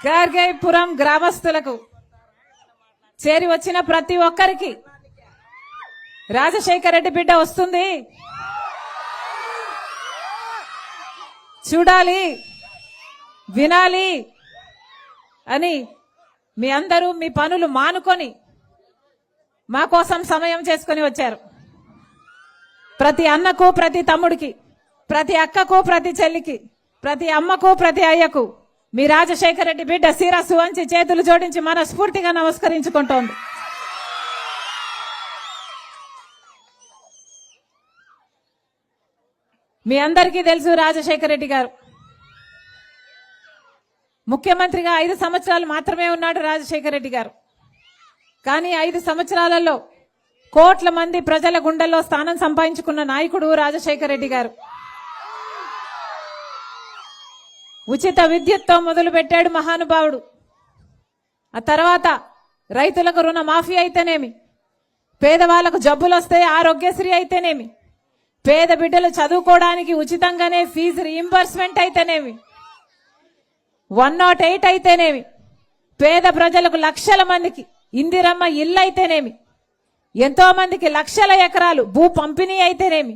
గార్గైపురం గ్రామస్తులకు చేరి వచ్చిన ప్రతి ఒక్కరికి రాజశేఖర రెడ్డి బిడ్డ వస్తుంది, చూడాలి, వినాలి అని మీ అందరూ మీ పనులు మానుకొని మా కోసం సమయం చేసుకొని వచ్చారు. ప్రతి అన్నకు, ప్రతి తమ్ముడికి, ప్రతి అక్కకు, ప్రతి చెల్లికి, ప్రతి అమ్మకు, ప్రతి అయ్యకు మీ రాజశేఖర రెడ్డి బిడ్డ శిరస్సు వంచి చేతులు జోడించి మనస్ఫూర్తిగా నమస్కరించుకుంటోంది. మీ అందరికీ తెలుసు, రాజశేఖర రెడ్డి గారు ముఖ్యమంత్రిగా 5 సంవత్సరాలు మాత్రమే ఉన్నాడు రాజశేఖర రెడ్డి గారు. కానీ 5 సంవత్సరాలలో కోట్ల మంది ప్రజల గుండెల్లో స్థానం సంపాదించుకున్న నాయకుడు రాజశేఖర రెడ్డి గారు. ఉచిత విద్యుత్తో మొదలు పెట్టాడు మహానుభావుడు. ఆ తర్వాత రైతులకు రుణ మాఫీ అయితేనేమి, పేదవాళ్లకు జబ్బులు వస్తే ఆరోగ్యశ్రీ అయితేనేమి, పేద బిడ్డలు చదువుకోవడానికి ఉచితంగానే ఫీజు రీయింబర్స్మెంట్ అయితేనేమి, 108 అయితేనేమి, పేద ప్రజలకు లక్షల మందికి ఇందిరమ్మ ఇల్లు అయితేనేమి, ఎంతో మందికి లక్షల ఎకరాలు భూ పంపిణీ అయితేనేమి,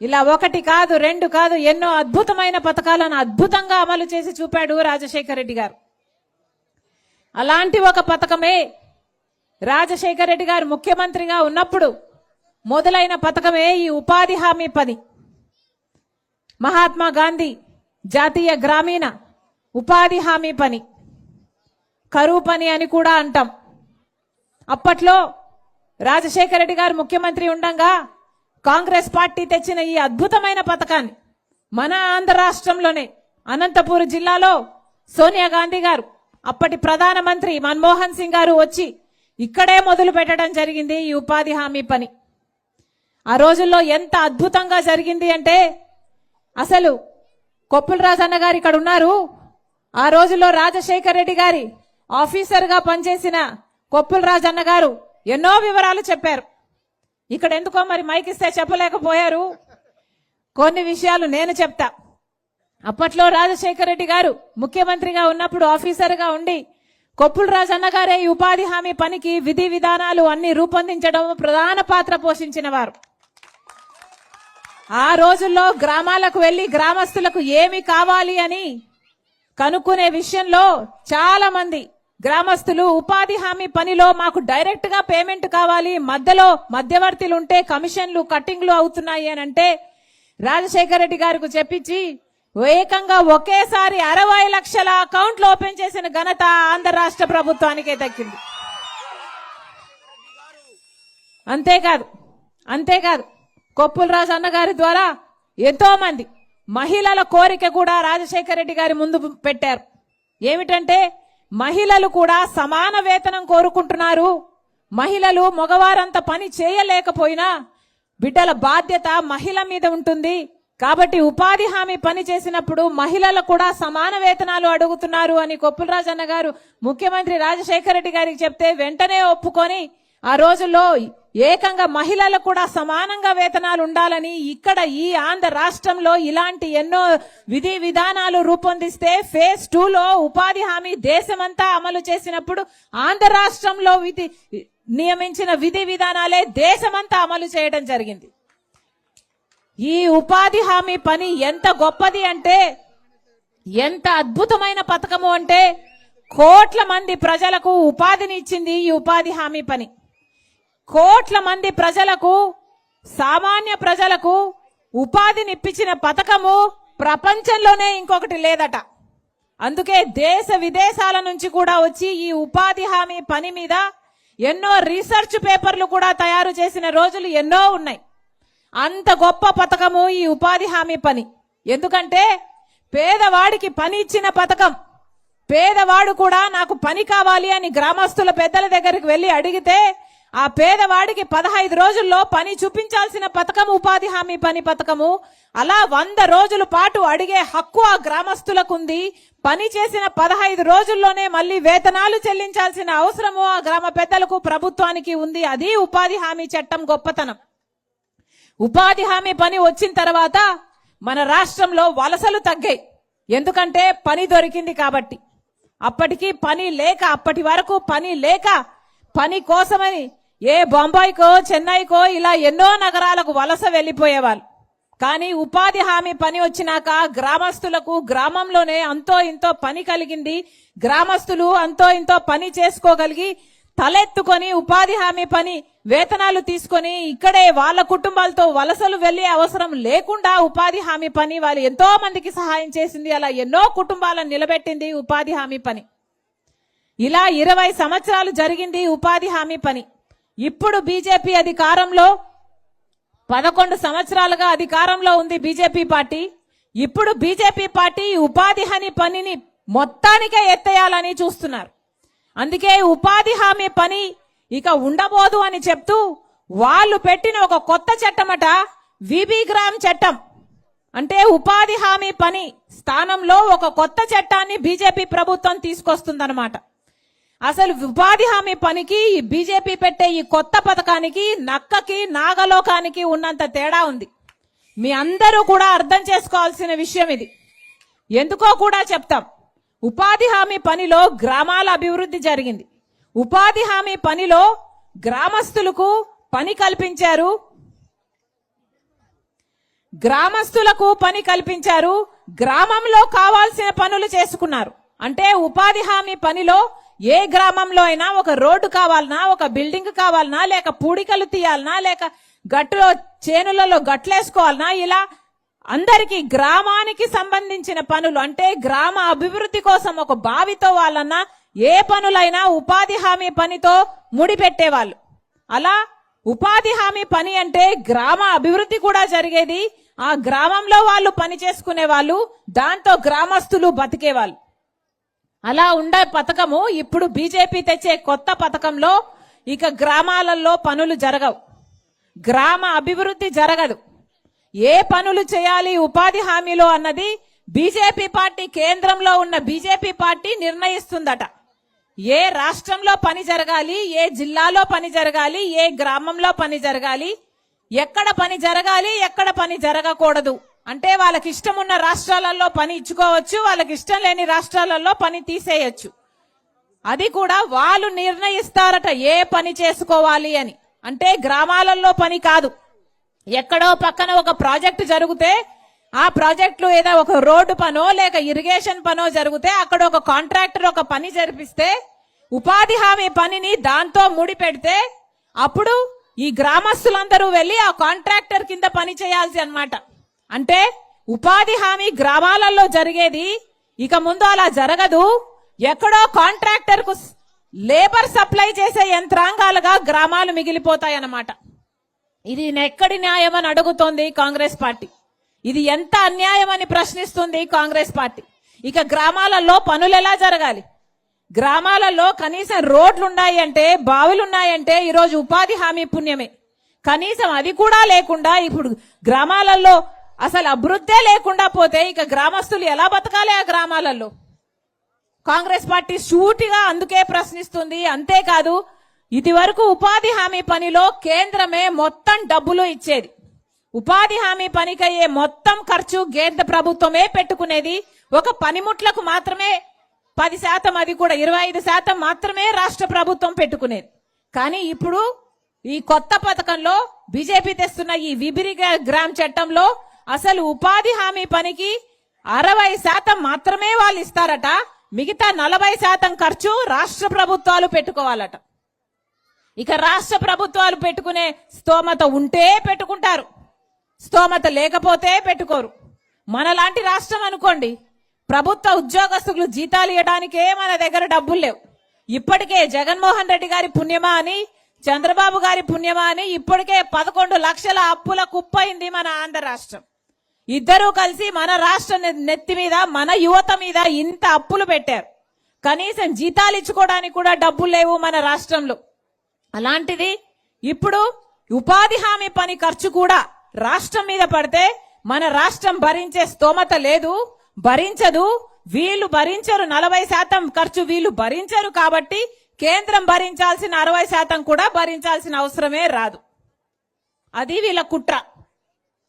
ఇలా 1 కాదు 2 కాదు ఎన్నో అద్భుతమైన పథకాలను అద్భుతంగా అమలు చేసి చూపాడు రాజశేఖర రెడ్డి గారు. అలాంటి ఒక పథకమే రాజశేఖర రెడ్డి గారు ముఖ్యమంత్రిగా ఉన్నప్పుడు మొదలైన పథకమే ఈ ఉపాధి హామీ పని. మహాత్మా గాంధీ జాతీయ గ్రామీణ ఉపాధి హామీ పని, కరువు పని అని కూడా అంటాం. అప్పట్లో రాజశేఖర రెడ్డి గారు ముఖ్యమంత్రి ఉండగా కాంగ్రెస్ పార్టీ తెచ్చిన ఈ అద్భుతమైన పథకాన్ని మన ఆంధ్ర రాష్ట్రంలోనే అనంతపూర్ జిల్లాలో సోనియా గాంధీ గారు, అప్పటి ప్రధానమంత్రి మన్మోహన్ సింగ్ గారు వచ్చి ఇక్కడే మొదలు పెట్టడం జరిగింది ఈ ఉపాధి హామీ పని. ఆ రోజుల్లో ఎంత అద్భుతంగా జరిగింది అంటే, అసలు కొప్పుల రాజన్న గారు ఇక్కడ ఉన్నారు. ఆ రోజుల్లో రాజశేఖర రెడ్డి గారి ఆఫీసర్గా పనిచేసిన కొప్పుల రాజన్న గారు ఎన్నో వివరాలు చెప్పారు. ఇక్కడ ఎందుకో మరి మైక్ ఇస్తే చెప్పలేకపోయారు. కొన్ని విషయాలు నేను చెప్తా. అప్పట్లో రాజశేఖర రెడ్డి గారు ముఖ్యమంత్రిగా ఉన్నప్పుడు ఆఫీసర్గా ఉండి కొప్పుల రాజన్న గారే ఈ ఉపాధి హామీ పనికి విధి విధానాలు అన్ని రూపొందించడం ప్రధాన పాత్ర పోషించిన వారు. ఆ రోజుల్లో గ్రామాలకు వెళ్లి గ్రామస్తులకు ఏమి కావాలి అని కనుక్కునే విషయంలో చాలా మంది గ్రామస్తులు ఉపాధి హామీ పనిలో మాకు డైరెక్ట్ గా పేమెంట్ కావాలి, మధ్యలో మధ్యవర్తులు ఉంటే కమిషన్లు కట్టింగ్లు అవుతున్నాయి అని అంటే రాజశేఖర రెడ్డి గారికి చెప్పించి ఏకంగా ఒకేసారి 60 లక్షల అకౌంట్లు ఓపెన్ చేసిన ఘనత ఆంధ్ర రాష్ట్ర ప్రభుత్వానికే దక్కింది. అంతేకాదు కొప్పుల రాజు అన్న గారి ద్వారా ఎంతో మంది మహిళల కోరిక కూడా రాజశేఖర రెడ్డి గారి ముందు పెట్టారు. ఏమిటంటే మహిళలు కూడా సమాన వేతనం కోరుకుంటున్నారు. మహిళలు మగవారంత పని చేయలేకపోయినా బిడ్డల బాధ్యత మహిళ మీద ఉంటుంది కాబట్టి ఉపాధి హామీ పని చేసినప్పుడు మహిళలు కూడా సమాన వేతనాలు అడుగుతున్నారు అని కొప్పుల రాజు అన్న గారు ముఖ్యమంత్రి రాజశేఖర రెడ్డి గారికి చెప్తే వెంటనే ఒప్పుకొని ఆ రోజుల్లో ఏకంగా మహిళలకు కూడా సమానంగా వేతనాలు ఉండాలని ఇక్కడ ఈ ఆంధ్ర రాష్ట్రంలో ఇలాంటి ఎన్నో విధి విధానాలు రూపొందిస్తే ఫేజ్ 2లో ఉపాధి హామీ దేశమంతా అమలు చేసినప్పుడు ఆంధ్ర రాష్ట్రంలో నియమించిన విధి విధానాలే దేశమంతా అమలు చేయడం జరిగింది. ఈ ఉపాధి హామీ పని ఎంత గొప్పది అంటే, ఎంత అద్భుతమైన పథకము అంటే, కోట్ల మంది ప్రజలకు ఉపాధిని ఇచ్చింది ఈ ఉపాధి హామీ పని. కోట్ల మంది ప్రజలకు, సామాన్య ప్రజలకు ఉపాధిని ఇప్పించిన పథకము ప్రపంచంలోనే ఇంకొకటి లేదట. అందుకే దేశ విదేశాల నుంచి కూడా వచ్చి ఈ ఉపాధి హామీ పని మీద ఎన్నో రీసెర్చ్ పేపర్లు కూడా తయారు చేసిన రోజులు ఎన్నో ఉన్నాయి. అంత గొప్ప పథకము ఈ ఉపాధి హామీ పని. ఎందుకంటే పేదవాడికి పని ఇచ్చిన పథకం. పేదవాడు కూడా నాకు పని కావాలి అని గ్రామస్తుల పెద్దల దగ్గరికి వెళ్లి అడిగితే ఆ పేదవాడికి 15 రోజుల్లో పని చూపించాల్సిన పథకం ఉపాధి హామీ పని పథకము. అలా 100 రోజుల పాటు అడిగే హక్కు ఆ గ్రామస్తులకు ఉంది. పని చేసిన 15 రోజుల్లోనే మళ్ళీ వేతనాలు చెల్లించాల్సిన అవసరము ఆ గ్రామ పెద్దలకు ప్రభుత్వానికి ఉంది. అది ఉపాధి హామీ చట్టం గొప్పతనం. ఉపాధి హామీ పని వచ్చిన తర్వాత మన రాష్ట్రంలో వలసలు తగ్గాయి. ఎందుకంటే పని దొరికింది కాబట్టి. అప్పటికి పని లేక, అప్పటి వరకు పని లేక పని కోసమని ఏ బొంబాయికో చెన్నైకో ఇలా ఎన్నో నగరాలకు వలస వెళ్లిపోయేవాళ్ళు. కానీ ఉపాధి హామీ పని వచ్చినాక గ్రామస్తులకు గ్రామంలోనే అంతో ఇంతో పని కలిగింది. గ్రామస్తులు అంతో ఇంతో పని చేసుకోగలిగి తలెత్తుకొని ఉపాధి హామీ పని వేతనాలు తీసుకొని ఇక్కడే వాళ్ళ కుటుంబాలతో వలసలు వెళ్లే అవసరం లేకుండా ఉపాధి హామీ పని వాళ్ళు ఎంతో మందికి సహాయం చేసింది. అలా ఎన్నో కుటుంబాలను నిలబెట్టింది ఉపాధి హామీ పని. ఇలా 20 సంవత్సరాలు జరిగింది ఉపాధి హామీ పని. ఇప్పుడు బీజేపీ అధికారంలో 11 సంవత్సరాలుగా అధికారంలో ఉంది బీజేపీ పార్టీ. ఇప్పుడు బీజేపీ పార్టీ ఉపాధి హామీ పనిని మొత్తానికే ఎత్తేయాలని చూస్తున్నారు. అందుకే ఉపాధి హామీ పని ఇక ఉండబోదు అని చెప్తూ వాళ్ళు పెట్టిన ఒక కొత్త చట్టమట, విబి గ్రామ్ చట్టం. అంటే ఉపాధి హామీ పని స్థానంలో ఒక కొత్త చట్టాన్ని బీజేపీ ప్రభుత్వం తీసుకొస్తుందన్నమాట. అసలు ఉపాధి హామీ పనికి ఈ బీజేపీ పెట్టే ఈ కొత్త పథకానికి నక్కకి నాగలోకానికి ఉన్నంత తేడా ఉంది. మీ అందరూ కూడా అర్థం చేసుకోవాల్సిన విషయం ఇది. ఎందుకో కూడా చెప్తాం. ఉపాధి హామీ పనిలో గ్రామాల అభివృద్ధి జరిగింది. ఉపాధి హామీ పనిలో గ్రామస్తులకు పని కల్పించారు. గ్రామంలో కావాల్సిన పనులు చేసుకున్నారు. అంటే ఉపాధి హామీ పనిలో ఏ గ్రామంలో అయినా ఒక రోడ్డు కావాలన్నా, ఒక బిల్డింగ్ కావాలన్నా, లేక పూడికలు తీయాలన్నా, లేక గట్టులో చేనులలో గట్లేసుకోవాలన్నా, ఇలా అందరికి గ్రామానికి సంబంధించిన పనులు అంటే గ్రామ అభివృద్ధి కోసం ఒక బావితో వాళ్ళన్నా ఏ పనులైనా ఉపాధి హామీ పనితో ముడిపెట్టేవాళ్ళు. అలా ఉపాధి హామీ పని అంటే గ్రామ అభివృద్ధి కూడా జరిగేది. ఆ గ్రామంలో వాళ్ళు పని చేసుకునే వాళ్ళు, దాంతో గ్రామస్తులు బతికేవాళ్ళు. అలా ఉండే పథకము ఇప్పుడు బీజేపీ తెచ్చే కొత్త పథకంలో ఇక గ్రామాలలో పనులు జరగవు, గ్రామ అభివృద్ధి జరగదు. ఏ పనులు చేయాలి ఉపాధి హామీలో అన్నది బీజేపీ పార్టీ, కేంద్రంలో ఉన్న బీజేపీ పార్టీ నిర్ణయిస్తుందట. ఏ రాష్ట్రంలో పని జరగాలి, ఏ జిల్లాలో పని జరగాలి, ఏ గ్రామంలో పని జరగాలి, ఎక్కడ పని జరగాలి, ఎక్కడ పని జరగకూడదు అంటే వాళ్ళకి ఇష్టం ఉన్న రాష్ట్రాలలో పని ఇచ్చుకోవచ్చు, వాళ్ళకి ఇష్టం లేని రాష్ట్రాలలో పని తీసేయచ్చు. అది కూడా వాళ్ళు నిర్ణయిస్తారట ఏ పని చేసుకోవాలి అని. అంటే గ్రామాలలో పని కాదు. ఎక్కడో పక్కన ఒక ప్రాజెక్టు జరిగితే ఆ ప్రాజెక్టులు ఏదో ఒక రోడ్డు పనో లేక ఇరిగేషన్ పనో జరిగితే అక్కడ ఒక కాంట్రాక్టర్ ఒక పని జరిపిస్తే ఉపాధి హామీ పనిని దాంతో ముడి పెడితే అప్పుడు ఈ గ్రామస్తులందరూ వెళ్లి ఆ కాంట్రాక్టర్ కింద పని చేయాల్సి అన్నమాట. అంటే ఉపాధి హామీ గ్రామాలలో జరిగేది ఇక ముందు అలా జరగదు. ఎక్కడో కాంట్రాక్టర్ కు లేబర్ సప్లై చేసే యంత్రాంగాలుగా గ్రామాలు మిగిలిపోతాయన్నమాట. ఇది ఎక్కడి న్యాయం అని అడుగుతోంది కాంగ్రెస్ పార్టీ. ఇది ఎంత అన్యాయం అని ప్రశ్నిస్తుంది కాంగ్రెస్ పార్టీ. ఇక గ్రామాలలో పనులు ఎలా జరగాలి? గ్రామాలలో కనీసం రోడ్లున్నాయి అంటే, బావులున్నాయంటే ఈరోజు ఉపాధి హామీ పుణ్యమే. కనీసం అది కూడా లేకుండా ఇప్పుడు గ్రామాలలో అసలు అభివృద్ధే లేకుండా పోతే ఇక గ్రామస్తులు ఎలా బతకాలి ఆ గ్రామాలలో? కాంగ్రెస్ పార్టీ సూటిగా అందుకే ప్రశ్నిస్తుంది. అంతేకాదు, ఇది వరకు ఉపాధి హామీ పనిలో కేంద్రమే మొత్తం డబ్బులు ఇచ్చేది. ఉపాధి హామీ పనికయ్యే మొత్తం ఖర్చు కేంద్ర ప్రభుత్వమే పెట్టుకునేది. ఒక పనిముట్లకు మాత్రమే 10%, అది కూడా 25% మాత్రమే రాష్ట్ర ప్రభుత్వం పెట్టుకునేది. కానీ ఇప్పుడు ఈ కొత్త పథకంలో బీజేపీ తెస్తున్న ఈ విబి గ్రామ్ చట్టంలో అసలు ఉపాధి హామీ పనికి 60% మాత్రమే వాళ్ళు ఇస్తారట. మిగతా 40% ఖర్చు రాష్ట్ర ప్రభుత్వాలు పెట్టుకోవాలట. ఇక రాష్ట్ర ప్రభుత్వాలు పెట్టుకునే స్తోమత ఉంటే పెట్టుకుంటారు, స్తోమత లేకపోతే పెట్టుకోరు. మనలాంటి రాష్ట్రం అనుకోండి, ప్రభుత్వ ఉద్యోగస్తులు జీతాలు ఇవ్వడానికే మన దగ్గర డబ్బులు లేవు. ఇప్పటికే జగన్మోహన్ రెడ్డి గారి పుణ్యమా అని, చంద్రబాబు గారి పుణ్యమా అని ఇప్పటికే 11 లక్షల అప్పుల కుప్పైంది మన ఆంధ్ర రాష్ట్రం. ఇద్దరూ కలిసి మన రాష్ట్ర నెత్తి మీద, మన యువత మీద ఇంత అప్పులు పెట్టారు. కనీసం జీతాలు ఇచ్చుకోవడానికి కూడా డబ్బులు లేవు మన రాష్ట్రంలో. అలాంటిది ఇప్పుడు ఉపాధి హామీ పని ఖర్చు కూడా రాష్ట్రం మీద పడితే మన రాష్ట్రం భరించే స్తోమత లేదు, భరించదు. వీళ్ళు భరించరు, 40% ఖర్చు వీళ్ళు భరించరు. కాబట్టి కేంద్రం భరించాల్సిన 60% కూడా భరించాల్సిన అవసరమే రాదు. అది వీళ్ళ కుట్ర.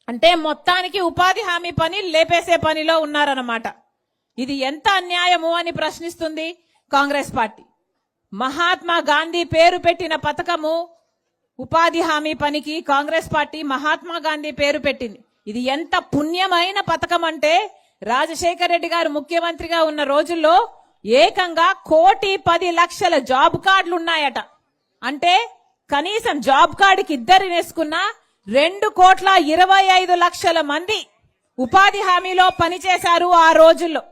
అంటే మొత్తానికి ఉపాధి హామీ పని లేపేసే పనిలో ఉన్నారన్నమాట. ఇది ఎంత అన్యాయము అని ప్రశ్నిస్తుంది కాంగ్రెస్ పార్టీ. మహాత్మా గాంధీ పేరు పెట్టిన పథకము ఉపాధి హామీ పనికి కాంగ్రెస్ పార్టీ మహాత్మా గాంధీ పేరు పెట్టింది. ఇది ఎంత పుణ్యమైన పథకం అంటే రాజశేఖర రెడ్డి గారు ముఖ్యమంత్రిగా ఉన్న రోజుల్లో ఏకంగా 1,10,00,000 జాబ్ కార్డులు ఉన్నాయట. అంటే కనీసం జాబ్ కార్డుకి ఇద్దరు వేసుకున్న 2,25,00,000 మంది ఉపాధి హామీలో పనిచేశారు ఆ రోజుల్లో.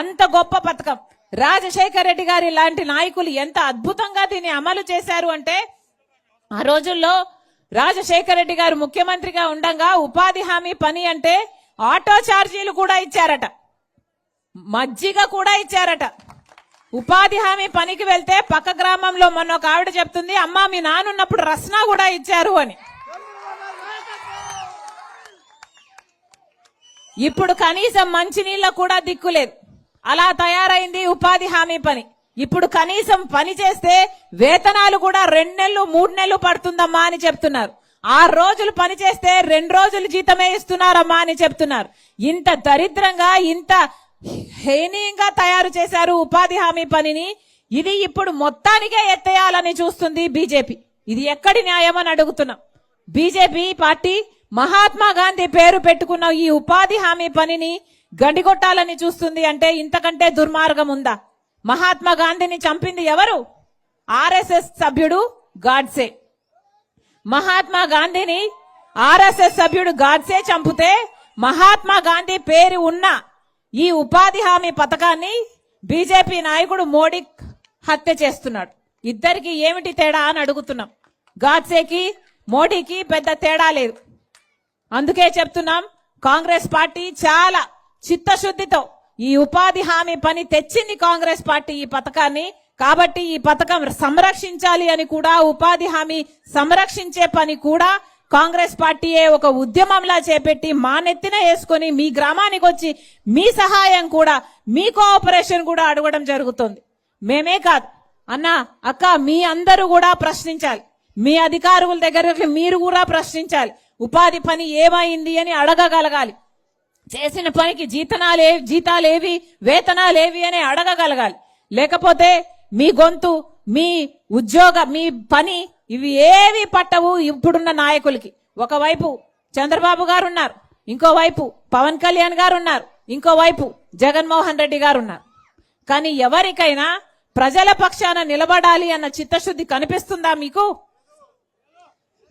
అంత గొప్ప పథకం. రాజశేఖర రెడ్డి గారి లాంటి నాయకులు ఎంత అద్భుతంగా దీన్ని అమలు చేశారు అంటే ఆ రోజుల్లో రాజశేఖర రెడ్డి గారు ముఖ్యమంత్రిగా ఉండగా ఉపాధి హామీ పని అంటే ఆటో ఛార్జీలు కూడా ఇచ్చారట, మజ్జిగ కూడా ఇచ్చారట. ఉపాధి హామీ పనికి వెళ్తే పక్క గ్రామంలో మొన్న ఒక ఆవిడ చెప్తుంది, అమ్మా మీ నానున్నప్పుడు రస్నా కూడా ఇచ్చారు అని. ఇప్పుడు కనీసం మంచినీళ్ళ కూడా దిక్కులేదు. అలా తయారైంది ఉపాధి హామీ పని. ఇప్పుడు కనీసం పని చేస్తే వేతనాలు కూడా 2 నెలలు 3 నెలలు పడుతుందమ్మా అని చెప్తున్నారు. 6 రోజులు పని చేస్తే 2 రోజులు జీతమే ఇస్తున్నారమ్మా అని చెప్తున్నారు. ఇంత దరిద్రంగా ఇంత హేనీయంగా తయారు చేశారు ఉపాధి హామీ పనిని. ఇది ఇప్పుడు మొత్తానికే ఎత్తేయాలని చూస్తుంది బీజేపీ. ఇది ఎక్కడి న్యాయం అని అడుగుతున్నాం. బీజేపీ పార్టీ మహాత్మా గాంధీ పేరు పెట్టుకున్న ఈ ఉపాధి హామీ పనిని గండిగొట్టాలని చూస్తుంది అంటే ఇంతకంటే దుర్మార్గం ఉందా? మహాత్మా గాంధీని చంపింది ఎవరు? ఆర్ఎస్ఎస్ సభ్యుడు గాడ్సే. మహాత్మా గాంధీని ఆర్ఎస్ఎస్ సభ్యుడు గాడ్సే చంపితే మహాత్మా గాంధీ పేరు ఉన్న ఈ ఉపాధి హామీ పథకాన్ని బీజేపీ నాయకుడు మోడీ హత్య చేస్తున్నాడు. ఇద్దరికి ఏమిటి తేడా అని అడుగుతున్నాం. గాడ్సేకి మోడీకి పెద్ద తేడా లేదు. అందుకే చెప్తున్నాం, కాంగ్రెస్ పార్టీ చాలా చిత్తశుద్ధితో ఈ ఉపాధి హామీ పని తెచ్చింది కాంగ్రెస్ పార్టీ ఈ పథకాన్ని. కాబట్టి ఈ పథకం సంరక్షించాలి అని కూడా, ఉపాధి హామీ సంరక్షించే పని కూడా కాంగ్రెస్ పార్టీయే ఒక ఉద్యమంలా చేపెట్టి మా నెత్తిన వేసుకొని మీ గ్రామానికి వచ్చి మీ సహాయం కూడా, మీ కోఆపరేషన్ కూడా అడగడం జరుగుతుంది. మేమే కాదు అన్నా అక్క, మీ అందరూ కూడా ప్రశ్నించాలి. మీ అధికారుల దగ్గర మీరు కూడా ప్రశ్నించాలి. ఉపాధి పని ఏమైంది అని అడగగలగాలి. చేసిన పనికి జీతాలేవి వేతనాలేవి అని అడగగలగాలి. లేకపోతే మీ గొంతు, మీ ఉద్యోగ, మీ పని ఇవి ఏవి పట్టవు ఇప్పుడున్న నాయకులకి. ఒకవైపు చంద్రబాబు గారు ఉన్నారు, ఇంకోవైపు పవన్ కళ్యాణ్ గారు ఉన్నారు, ఇంకోవైపు జగన్మోహన్ రెడ్డి గారు ఉన్నారు. కానీ ఎవరికైనా ప్రజల పక్షాన నిలబడాలి అన్న చిత్తశుద్ధి కనిపిస్తుందా మీకు?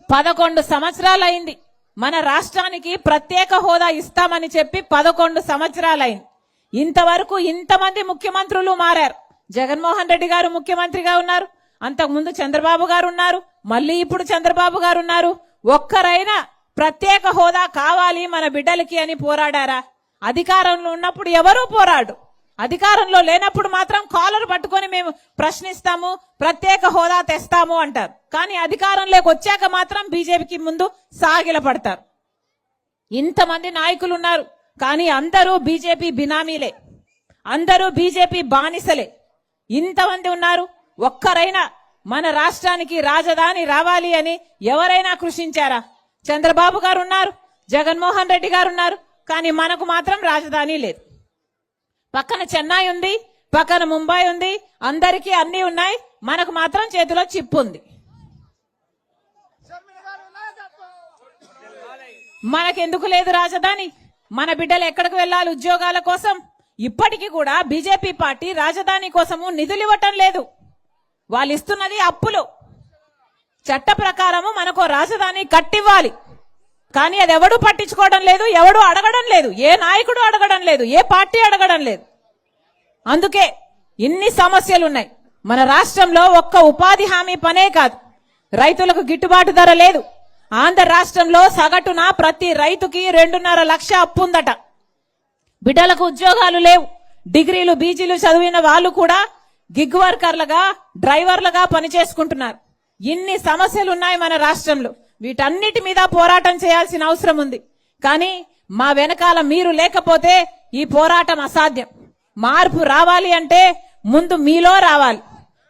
11 సంవత్సరాలైంది మన రాష్ట్రానికి ప్రత్యేక హోదా ఇస్తామని చెప్పి 11 సంవత్సరాలైంది. ఇంతవరకు ఇంతమంది ముఖ్యమంత్రులు మారారు. జగన్మోహన్ రెడ్డి గారు ముఖ్యమంత్రిగా ఉన్నారు, అంతకుముందు చంద్రబాబు గారు ఉన్నారు, మళ్ళీ ఇప్పుడు చంద్రబాబు గారు ఉన్నారు. ఒక్కరైనా ప్రత్యేక హోదా కావాలి మన బిడ్డలకి అని పోరాడారా? అధికారంలో ఉన్నప్పుడు ఎవరూ పోరాడు, అధికారంలో లేనప్పుడు మాత్రం కాలర్ పట్టుకొని మేము ప్రశ్నిస్తాము, ప్రత్యేక హోదా తెస్తాము అంటారు. కానీ అధికారంలోకి వచ్చాక మాత్రం బీజేపీకి ముందు సాగిల పడతారు. ఇంతమంది నాయకులు ఉన్నారు, కానీ అందరూ బీజేపీ బినామీలే, అందరూ బీజేపీ బానిసలే. ఇంతమంది ఉన్నారు, ఒక్కరైనా మన రాష్ట్రానికి రాజధాని రావాలి అని ఎవరైనా కృషించారా? చంద్రబాబు గారు ఉన్నారు, జగన్మోహన్ రెడ్డి గారు ఉన్నారు, కానీ మనకు మాత్రం రాజధాని లేదు. పక్కన చెన్నై ఉంది, పక్కన ముంబై ఉంది, అందరికీ అన్ని ఉన్నాయి, మనకు మాత్రం చేతిలో చిప్పు ఉంది. మనకెందుకు లేదు రాజధాని? మన బిడ్డలు ఎక్కడికి వెళ్ళాలి ఉద్యోగాల కోసం? ఇప్పటికీ కూడా బీజేపీ పార్టీ రాజధాని కోసము నిధులు ఇవ్వటం లేదు. వాళ్ళు ఇస్తున్నది అప్పులు. చట్ట ప్రకారము మనకు రాజధాని కట్టివ్వాలి, కానీ అది ఎవడు పట్టించుకోవడం లేదు, ఎవడు అడగడం లేదు, ఏ నాయకుడు అడగడం లేదు, ఏ పార్టీ అడగడం లేదు. అందుకే ఇన్ని సమస్యలు ఉన్నాయి మన రాష్ట్రంలో. ఒక్క ఉపాధి హామీ పనే కాదు, రైతులకు గిట్టుబాటు ధర లేదు. ఆంధ్ర రాష్ట్రంలో సగటున ప్రతి రైతుకి 2.5 లక్ష అప్పు ఉందట. బిడ్డలకు ఉద్యోగాలు లేవు. డిగ్రీలు బీజీలు చదివిన వాళ్ళు కూడా గిగ్ వర్కర్లుగా, డ్రైవర్లుగా పనిచేసుకుంటున్నారు. ఇన్ని సమస్యలు ఉన్నాయి మన రాష్ట్రంలో. వీటన్నిటి మీద పోరాటం చేయాల్సిన అవసరం ఉంది. కానీ మా వెనకాల మీరు లేకపోతే ఈ పోరాటం అసాధ్యం. మార్పు రావాలి అంటే ముందు మీలో రావాలి.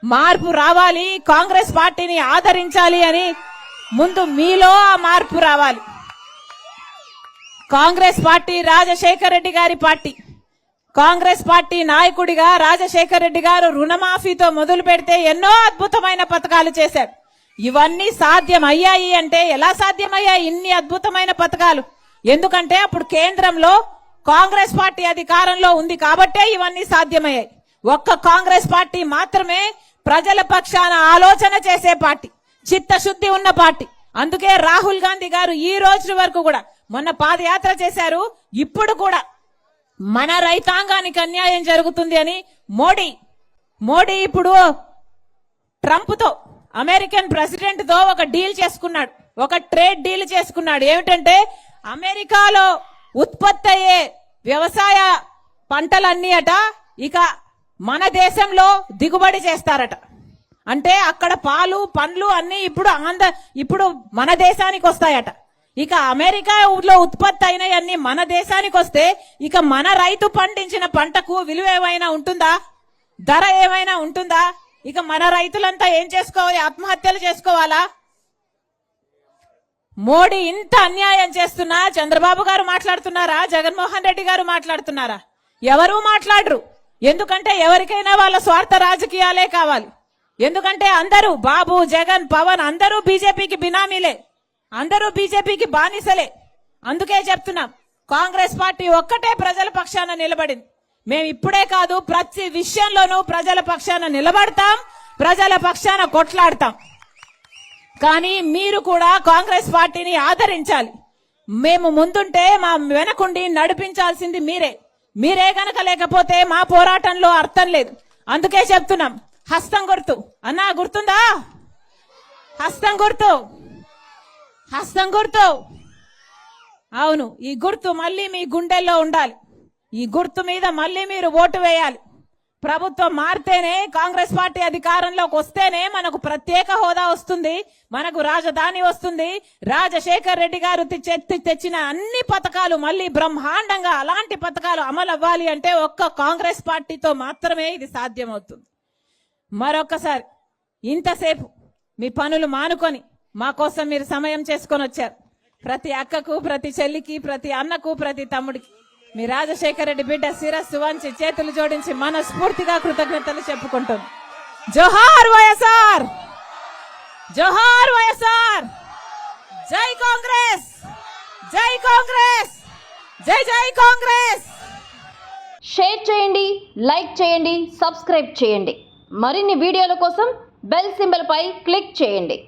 మార్పు రావాలి, కాంగ్రెస్ పార్టీని ఆదరించాలి అని ముందు మీలో ఆ మార్పు రావాలి. కాంగ్రెస్ పార్టీ రాజశేఖర రెడ్డి గారి పార్టీ. కాంగ్రెస్ పార్టీ నాయకుడిగా రాజశేఖర రెడ్డి గారు రుణమాఫీతో మొదలు పెడితే ఎన్నో అద్భుతమైన పథకాలు చేశారు. ఇవన్నీ సాధ్యమయ్యాయి అంటే ఎలా సాధ్యమయ్యాయి ఇన్ని అద్భుతమైన పథకాలు? ఎందుకంటే అప్పుడు కేంద్రంలో కాంగ్రెస్ పార్టీ అధికారంలో ఉంది కాబట్టే ఇవన్నీ సాధ్యమయ్యాయి. ఒక్క కాంగ్రెస్ పార్టీ మాత్రమే ప్రజల పక్షాన ఆలోచన చేసే పార్టీ, చిత్తశుద్ధి ఉన్న పార్టీ. అందుకే రాహుల్ గాంధీ గారు ఈ రోజు వరకు కూడా, మొన్న పాదయాత్ర చేశారు, ఇప్పుడు కూడా మన రైతాంగానికి అన్యాయం జరుగుతుంది అని మోడీ ఇప్పుడు ట్రంప్ తో, అమెరికన్ ప్రెసిడెంట్ తో ఒక డీల్ చేసుకున్నాడు, ఒక ట్రేడ్ డీల్ చేసుకున్నాడు. ఏమిటంటే అమెరికాలో ఉత్పత్తి అయ్యే వ్యవసాయ పంటలన్నీ అట ఇక మన దేశంలో దిగుబడి చేస్తారట. అంటే అక్కడ పాలు పండ్లు అన్ని ఇప్పుడు మన దేశానికి వస్తాయట. ఇక అమెరికాలో ఉత్పత్తి అయినవన్నీ మన దేశానికి వస్తే ఇక మన రైతు పండించిన పంటకు విలువ ఏమైనా ఉంటుందా? ధర ఏమైనా ఉంటుందా? ఇక మన రైతులంతా ఏం చేసుకోవాలి? ఆత్మహత్యలు చేసుకోవాలా? మోడీ ఇంత అన్యాయం చేస్తున్నా చంద్రబాబు గారు మాట్లాడుతున్నారా? జగన్మోహన్ రెడ్డి గారు మాట్లాడుతున్నారా? ఎవరూ మాట్లాడరు. ఎందుకంటే ఎవరికైనా వాళ్ళ స్వార్థ రాజకీయాలే కావాలి. ఎందుకంటే అందరూ బాబు, జగన్, పవన్ అందరూ బీజేపీకి బినామీలే, అందరూ బీజేపీకి బానిసలే. అందుకే చెప్తున్నాం, కాంగ్రెస్ పార్టీ ఒక్కటే ప్రజల పక్షాన నిలబడింది. మేము ఇప్పుడే కాదు, ప్రతి విషయంలోనూ ప్రజల పక్షాన నిలబడతాం, ప్రజల పక్షాన కొట్లాడతాం. కానీ మీరు కూడా కాంగ్రెస్ పార్టీని ఆదరించాలి. మేము ముందుంటే మా వెనకుండి నడిపించాల్సింది మీరే గనక లేకపోతే మా పోరాటంలో అర్థం లేదు. అందుకే చెప్తున్నాం, హస్తం గుర్తు అన్నా, గుర్తుందా? హస్తం గుర్తు. అవును, ఈ గుర్తు మళ్ళీ మీ గుండెల్లో ఉండాలి. ఈ గుర్తు మీద మళ్ళీ మీరు ఓటు వేయాలి. ప్రభుత్వం మారితేనే, కాంగ్రెస్ పార్టీ అధికారంలోకి వస్తేనే మనకు ప్రత్యేక హోదా వస్తుంది, మనకు రాజధాని వస్తుంది. రాజశేఖర్ రెడ్డి గారు తెచ్చిన అన్ని పథకాలు మళ్ళీ బ్రహ్మాండంగా అలాంటి పథకాలు అమలు అవ్వాలి అంటే ఒక్క కాంగ్రెస్ పార్టీతో మాత్రమే ఇది సాధ్యమవుతుంది. మరొక్కసారి ఇంతసేపు మీ పనులు మానుకొని మా కోసం మీరు సమయం చేసుకొని వచ్చారు. ప్రతి అక్కకు, ప్రతి చెల్లికి, ప్రతి అన్నకు, ప్రతి తమ్ముడికి మీ రాజశేఖర రెడ్డి బిడ్డ శిరస్సు వంచి చేతులు జోడించి మనస్ఫూర్తిగా కృతజ్ఞతలు చెప్పుకుంటుంది. జోహార్ వైఎస్ఆర్, జోహార్ వైఎస్ఆర్, జై కాంగ్రెస్, జై కాంగ్రెస్, జై జై కాంగ్రెస్. షేర్ చేయండి, లైక్ చేయండి, సబ్స్క్రైబ్ చేయండి. మరిన్ని వీడియోల కోసం బెల్ సింబల్ పై క్లిక్ చేయండి.